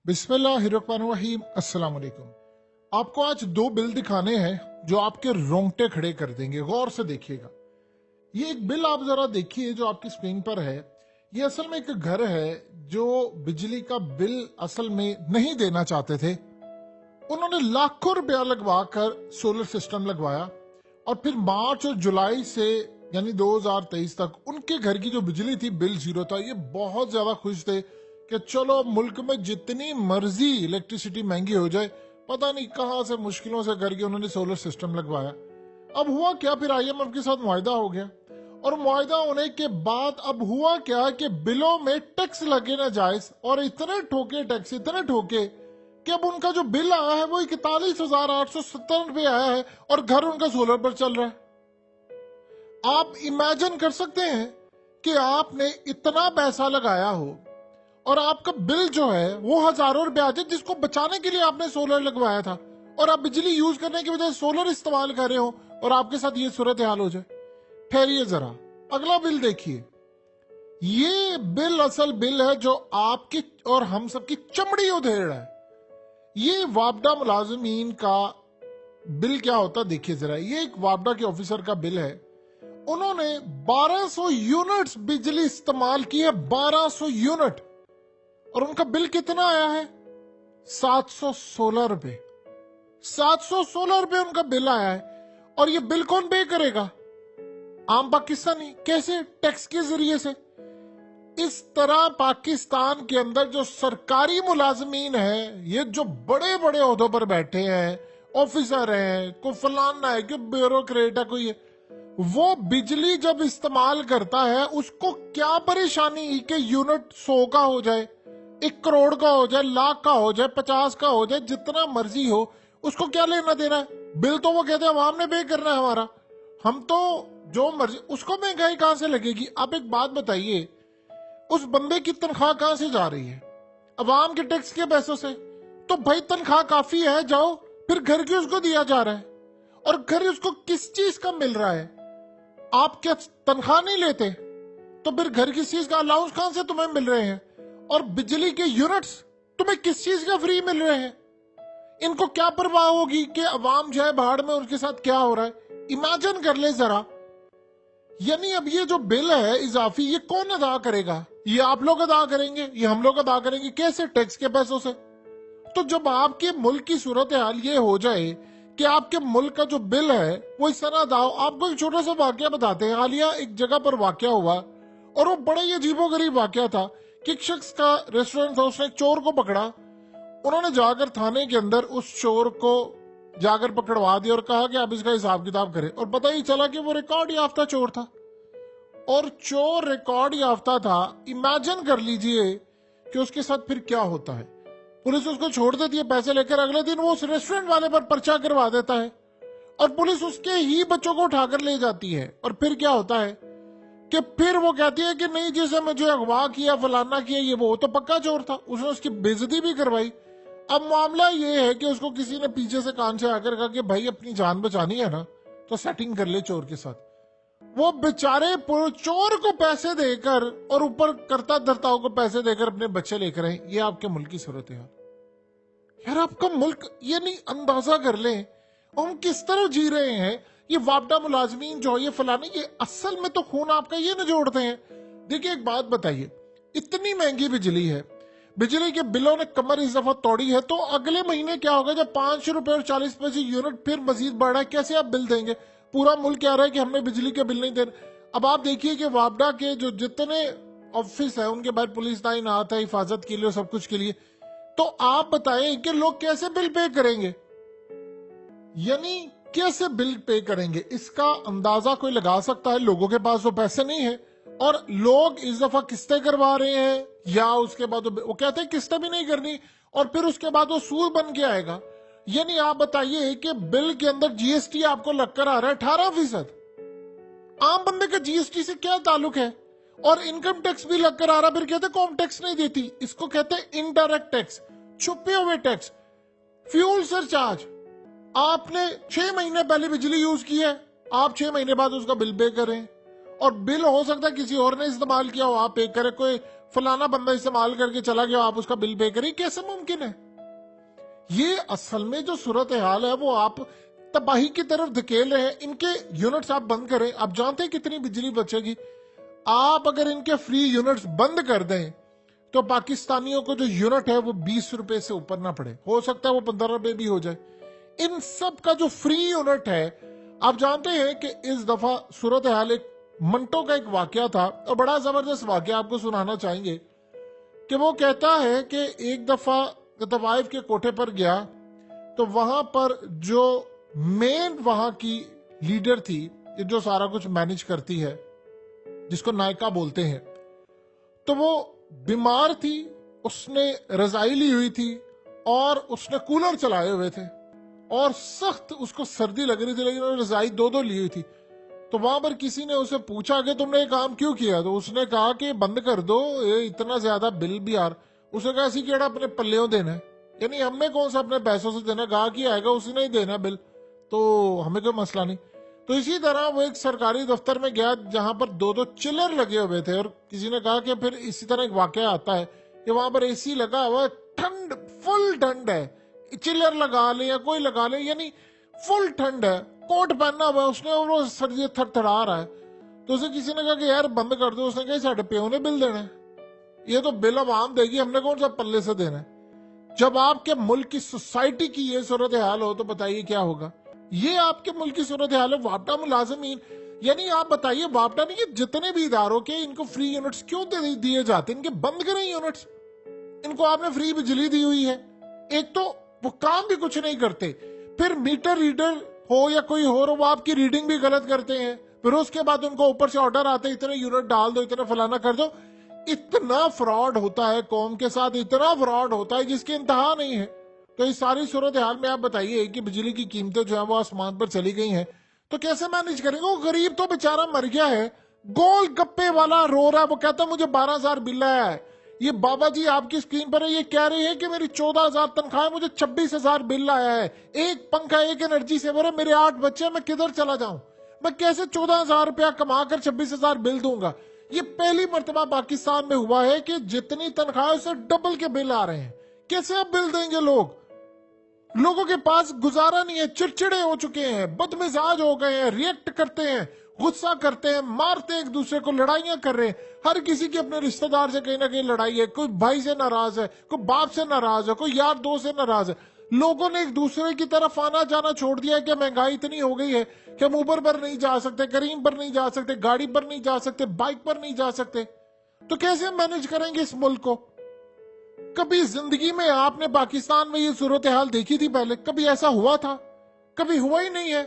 बिस्मिल्लाहिर्रहमानिर्रहीम। अस्सलाम वालेकुम। आपको आज दो बिल दिखाने हैं जो आपके रोंगटे खड़े कर देंगे। गौर से देखिएगा। ये एक बिल आप जरा देखिए जो आपकी स्क्रीन पर है। ये असल में एक घर है जो बिजली का बिल असल में नहीं देना चाहते थे। उन्होंने लाखों रुपया लगवा कर सोलर सिस्टम लगवाया और फिर मार्च और जुलाई से यानी 2023 तक उनके घर की जो बिजली थी बिल जीरो था। ये बहुत ज्यादा खुश थे कि चलो मुल्क में जितनी मर्जी इलेक्ट्रिसिटी महंगी हो जाए, पता नहीं कहां से मुश्किलों से करके उन्होंने सोलर सिस्टम लगवाया। अब हुआ क्या, फिर IMF के साथ मुआहदा हो गया और मुआहदा होने के बाद अब हुआ क्या कि बिलों में टैक्स लगे ना जायज, और इतने ठोके टैक्स, इतने ठोके कि अब उनका जो बिल आया है वो 41,870 रुपये आया है और घर उनका सोलर पर चल रहा है। आप इमेजिन कर सकते हैं कि आपने इतना पैसा लगाया हो और आपका बिल जो है वो हजारों रुपए आ जाए, जिसको बचाने के लिए आपने सोलर लगवाया था, और आप बिजली यूज करने की वजह से सोलर इस्तेमाल कर रहे हो और आपके साथ ये सूरत हाल हो जाए। ठहरिए जरा, अगला बिल देखिए। ये बिल असल बिल है जो आपकी और हम सबकी चमड़ी उधेड़ रहा है। ये वापडा मुलाजिमीन का बिल क्या होता देखिए जरा। ये एक वापडा के ऑफिसर का बिल है। उन्होंने 1200 यूनिट्स बिजली इस्तेमाल की है, 1200 यूनिट, और उनका बिल कितना आया है? 716 रुपए। 716 रुपए उनका बिल आया है। और ये बिल कौन पे करेगा? आम पाकिस्तानी। कैसे? टैक्स के जरिए से। इस तरह पाकिस्तान के अंदर जो सरकारी मुलाजमीन है, ये जो बड़े बड़े ओहदों पर बैठे हैं, ऑफिसर हैं, कोई फलाना है, कोई ब्यूरोक्रेट है, कोई है, वो बिजली जब इस्तेमाल करता है उसको क्या परेशानी कि यूनिट 100 का हो जाए, 1 करोड़ का हो जाए, लाख का हो जाए, 50 का हो जाए, जितना मर्जी हो, उसको क्या लेना देना है? बिल तो वो कहते हैं अवाम ने पे करना है हमारा, हम तो जो मर्जी। उसको महंगाई कहां से लगेगी? आप एक बात बताइए, उस बंदे की तनख्वाह कहां से जा रही है? अवाम के टैक्स के पैसों से। तो भाई तनख्वाह काफी है, जाओ, फिर घर की उसको दिया जा रहा है, और घर उसको किस चीज का मिल रहा है? आप क्या तनख्वाह नहीं लेते? तो फिर घर किस चीज का अलाउंस कहां से तुम्हें मिल रहे हैं? और बिजली के यूनिट्स तुम्हें किस चीज का फ्री मिल रहे हैं? इनको क्या परवाह होगी कि अवाम जो है बाहर में उनके साथ क्या हो रहा है? इमेजिन कर ले जरा। यानी अब ये जो बिल है इजाफी, ये कौन अदा करेगा? ये आप लोग अदा करेंगे, ये हम लोग अदा करेंगे। कैसे? टैक्स के पैसों से। तो जब आपके मुल्क की सूरत हाल ये हो जाए कि आपके मुल्क का जो बिल है वो इस तरह अदा हो। आपको एक छोटा सा वाकया बताते हैं। हालिया एक जगह पर वाकया हुआ और वो बड़ा ही अजीबोगरीब वाकया था कि एक शख्स का रेस्टोरेंट था, उसने एक चोर को पकड़ा। उन्होंने जाकर थाने के अंदर उस चोर को जाकर पकड़वा दिया और कहा कि आप इसका हिसाब किताब करें। और पता ही चला कि वो रिकॉर्ड याफ्ता चोर था, और चोर रिकॉर्ड याफ्ता था। इमेजिन कर लीजिए कि उसके साथ फिर क्या होता है। पुलिस उसको छोड़ देती है पैसे लेकर, अगले दिन वो उस रेस्टोरेंट वाले पर पर्चा करवा देता है और पुलिस उसके ही बच्चों को उठाकर ले जाती है। और फिर क्या होता है कि फिर वो कहती है कि नहीं, जिसे मुझे अगवा किया, फलाना किया, ये वो तो पक्का चोर था, उसने उसकी बेइज्जती भी करवाई। अब मामला ये है कि उसको किसी ने पीछे से कान से आकर कहा कि भाई अपनी जान बचानी है ना, तो सेटिंग कर ले चोर के साथ। वो बेचारे चोर को पैसे देकर और ऊपर करता धरताओं को पैसे देकर अपने बच्चे लेकर आए। ये आपके मुल्क की सूरत है यार। आपका मुल्क, ये नहीं अंदाजा कर लें हम किस तरह जी रहे हैं। ये वापडा मुलाजमीन जो ये फलाने, ये असल में तो खून आपका ये निचोड़ते हैं। देखिए एक बात बताइए, इतनी महंगी बिजली है, बिजली के बिलों ने कमर इस दफा तोड़ी है, तो अगले महीने क्या होगा जब 5 रुपए और 40 पैसे यूनिट फिर मजीद बढ़ रहा है? कैसे आप बिल देंगे? पूरा मुल्क कह रहा है कि हमने बिजली के बिल नहीं देने। अब आप देखिए कि वापडा के जो जितने ऑफिस है उनके बाहर पुलिस तैनात है हिफाजत के लिए, सब कुछ के लिए। तो आप बताएं कि लोग कैसे बिल पे करेंगे? यानी कैसे बिल पे करेंगे? इसका अंदाजा कोई लगा सकता है? लोगों के पास वो पैसे नहीं है और लोग इस दफा किस्तें करवा रहे हैं, या उसके बाद वो कहते हैं किस्तें भी नहीं करनी और फिर उसके बाद वो सूद बन के आएगा। यानी आप बताइए कि बिल के अंदर GST आपको लगकर आ रहा है 18%। आम बंदे का GST से क्या ताल्लुक है? और इनकम टैक्स भी लगकर आ रहा, फिर कहते कौम टैक्स नहीं देती। इसको कहते हैं इनडायरेक्ट टैक्स, छुपे हुए टैक्स। फ्यूल सरचार्ज, आपने 6 महीने पहले बिजली यूज की है, आप 6 महीने बाद उसका बिल पे करें, और बिल हो सकता है किसी और ने इस्तेमाल किया हो, आप पे करें। कोई फलाना बंदा इस्तेमाल करके चला गया, आप उसका बिल पे करें, कैसे मुमकिन है? ये असल में जो सूरत हाल है वो आप तबाही की तरफ धकेल रहे हैं। इनके यूनिट्स आप बंद करें, आप जानते हैं कितनी बिजली बचेगी? आप अगर इनके फ्री यूनिट्स बंद कर दें तो पाकिस्तानियों को जो यूनिट है वो 20 रुपए से ऊपर ना पड़े, हो सकता है वो 15 रुपए भी हो जाए। इन सब का जो फ्री यूनिट है, आप जानते हैं कि इस दफा सूरत हाल एक मंटो का एक वाकया था, और बड़ा जबरदस्त वाकया आपको सुनाना चाहेंगे कि वो कहता है कि एक दफा तवाइफ के कोठे पर गया तो वहां पर जो मेन वहां की लीडर थी, जो सारा कुछ मैनेज करती है, जिसको नायका बोलते हैं, तो वो बीमार थी, उसने रजाई ली हुई थी और उसने कूलर चलाए हुए थे और सख्त उसको सर्दी लग रही थी, लेकिन रजाई दो ली हुई थी। तो वहां पर किसी ने उसे पूछा कि तुमने ये काम क्यों किया? तो उसने कहा कि बंद कर दो, ये इतना ज्यादा बिल भी आ रहा। उसने कहा ऐसी केड़ा अपने पल्लेों देना है, यानी हमने कौन सा अपने पैसों से देना, गाह की आएगा उसने ही देना बिल, तो हमें कोई मसला नहीं। तो इसी तरह वो एक सरकारी दफ्तर में गया जहां पर दो चिल्लर लगे हुए थे, और किसी ने कहा कि फिर इसी तरह एक वाकया आता है कि वहां पर एसी लगा हुआ, ठंड, फुल ठंड है, चिल्लर लगा ले या कोई लगा ले, यानी फुल ठंड है, कोट पहना हुआ उसने और वो सर्दी थरथरा रहा है। तो उसे किसी ने कहा कि यार बंद कर दो। उसने कहा साढ़े प्यो ने बिल देना है, ये तो बिल आवाम देगी, हमने कौन सा पल्ले से देना है? जब आपके मुल्क की सोसाइटी की ये सूरत हाल हो तो बताइए क्या होगा? ये आपके मुल्क की सूरत हाल है। वापडा मुलाजमीन, यानी आप बताइए, वापडा नहीं, ये जितने भी इदारों के इनको फ्री यूनिट्स क्यों दिए जाते? इनके बंद करें यूनिट्स। इनको आपने फ्री बिजली दी हुई है, एक तो वो काम भी कुछ नहीं करते, फिर मीटर रीडर हो या कोई हो, वो आपकी रीडिंग भी गलत करते हैं, फिर उसके बाद उनको ऊपर से ऑर्डर आते हैं इतने यूनिट डाल दो, इतने फलाना कर दो। इतना फ्रॉड होता है कौम के साथ, इतना फ्रॉड होता है जिसकी इंतहा नहीं है। तो इस सारी सूरत हाल में आप बताइए कि बिजली की कीमतें जो है वो आसमान पर चली गई हैं, तो कैसे मैनेज करेंगे? वो गरीब तो बेचारा मर गया है, गोल गप्पे वाला रो रहा है, वो कहता है मुझे 12,000 बिल आया है। ये बाबा जी आपकी स्क्रीन पर है, ये कह रही है कि मेरी 14,000 तनख्वाह है, मुझे 26,000 बिल आया है, एक पंखा एक एनर्जी सेवर है, मेरे 8 बच्चे, मैं किधर चला जाऊं? मैं कैसे 14,000 रुपया कमा कर 26,000 बिल दूंगा? ये पहली मर्तबा पाकिस्तान में हुआ है कि जितनी तनख्वाह उससे डबल के बिल आ रहे हैं। कैसे अब बिल देंगे लोग? लोगों के पास गुजारा नहीं है, चिड़चिड़े हो चुके हैं, बदमिजाज हो गए हैं, रिएक्ट करते हैं, गुस्सा करते हैं, मारते एक दूसरे को, लड़ाइयां कर रहे हैं। हर किसी की अपने रिश्तेदार से कहीं ना कहीं लड़ाई है, कोई भाई से नाराज है, कोई बाप से नाराज है, कोई यार दोस्त से नाराज है। लोगों ने एक दूसरे की तरफ आना जाना छोड़ दिया है कि महंगाई इतनी हो गई है कि हम ऊबर पर नहीं जा सकते, करीम पर नहीं जा सकते, गाड़ी पर नहीं जा सकते, बाइक पर नहीं जा सकते। तो कैसे मैनेज करेंगे इस मुल्क को? कभी जिंदगी में आपने पाकिस्तान में ये सूरत हाल देखी थी पहले? कभी ऐसा हुआ था? कभी हुआ ही नहीं है।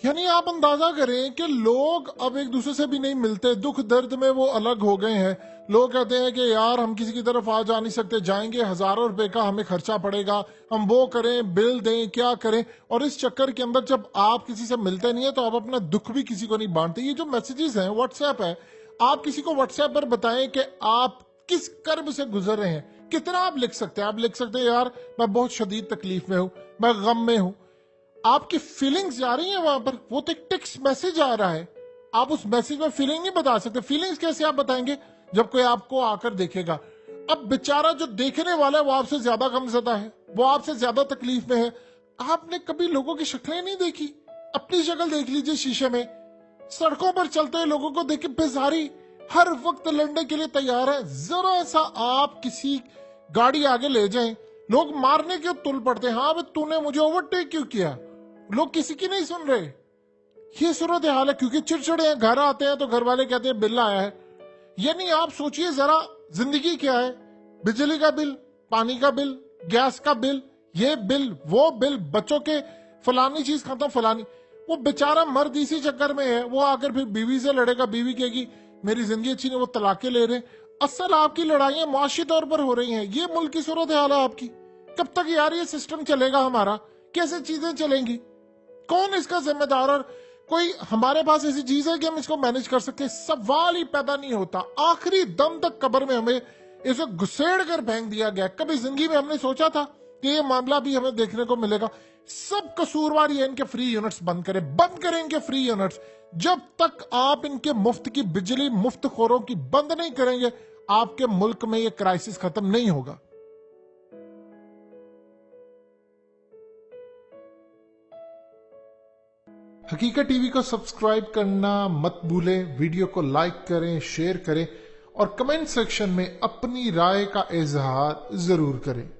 यानी आप अंदाजा करें कि लोग अब एक दूसरे से भी नहीं मिलते, दुख दर्द में वो अलग हो गए हैं। लोग कहते हैं कि यार हम किसी की तरफ आ जा नहीं सकते, जाएंगे हजारों रुपए का हमें खर्चा पड़ेगा, हम वो करें, बिल दें, क्या करें। और इस चक्कर के अंदर जब आप किसी से मिलते नहीं है तो आप अपना दुख भी किसी को नहीं बांटते। ये जो मैसेजेस हैं, व्हाट्सएप है, आप किसी को व्हाट्सएप पर बताएं कि आप किस कर्ब से गुजर रहे हैं, कितना आप लिख सकते हैं? आप लिख सकते हैं यार मैं बहुत शदीद तकलीफ में हूं, मैं गम में हूं। आपकी फीलिंग्स जा रही हैं वहां पर, वो तो एक टेक्स्ट मैसेज आ रहा है, आप उस मैसेज में फीलिंग नहीं बता सकते। फीलिंग्स कैसे आप बताएंगे जब कोई आपको आकर देखेगा? अब बेचारा जो देखने वाला है वो आपसे ज्यादा गमज़दा है, वो आपसे ज्यादा तकलीफ में है। आपने कभी लोगों की शक्लें नहीं देखी? अपनी शक्ल देख लीजिए शीशे में, सड़कों पर चलते हुए लोगों को देख बेजारी, हर वक्त लड़ने के लिए तैयार है। जरा सा आप किसी गाड़ी आगे ले जाएं, लोग मारने के तुल पड़ते हैं। हाँ तूने मुझे ओवरटेक क्यों किया? लोग किसी की नहीं सुन रहे। ये सूरत हाल है क्योंकि चिड़चिड़े हैं। घर आते हैं तो घर वाले कहते हैं बिल आया है। यानी आप सोचिए जरा, जिंदगी क्या है? बिजली का बिल, पानी का बिल, गैस का बिल, ये बिल, वो बिल, बच्चों के फलानी चीज खत्म, फलानी। वो बेचारा मर्द इसी चक्कर में है, वो आकर फिर बीवी से लड़ेगा, बीवी कहेगी मेरी जिंदगी अच्छी नहीं, वो तलाके ले रहे हैं। असल आपकी लड़ाइयां मुआशी तौर पर हो रही हैं। ये मुल्क की सूरत हाल है आपकी। कब तक यार ये सिस्टम चलेगा हमारा? कैसे चीजें चलेंगी? कौन इसका जिम्मेदार? और कोई हमारे पास ऐसी चीज है कि हम इसको मैनेज कर सकते? सवाल ही पैदा नहीं होता। आखिरी दम तक कब्र में हमें इसे घुसेड़ कर फेंक दिया गया। कभी जिंदगी में हमने सोचा था कि ये मामला भी हमें देखने को मिलेगा? सब कसूरवार ये इनके फ्री यूनिट्स बंद करें इनके फ्री यूनिट्स। जब तक आप इनके मुफ्त की बिजली, मुफ्त खोरों की बंद नहीं करेंगे, आपके मुल्क में ये क्राइसिस खत्म नहीं होगा। हकीकत टीवी को सब्सक्राइब करना मत भूलें, वीडियो को लाइक करें, शेयर करें और कमेंट सेक्शन में अपनी राय का इजहार जरूर करें।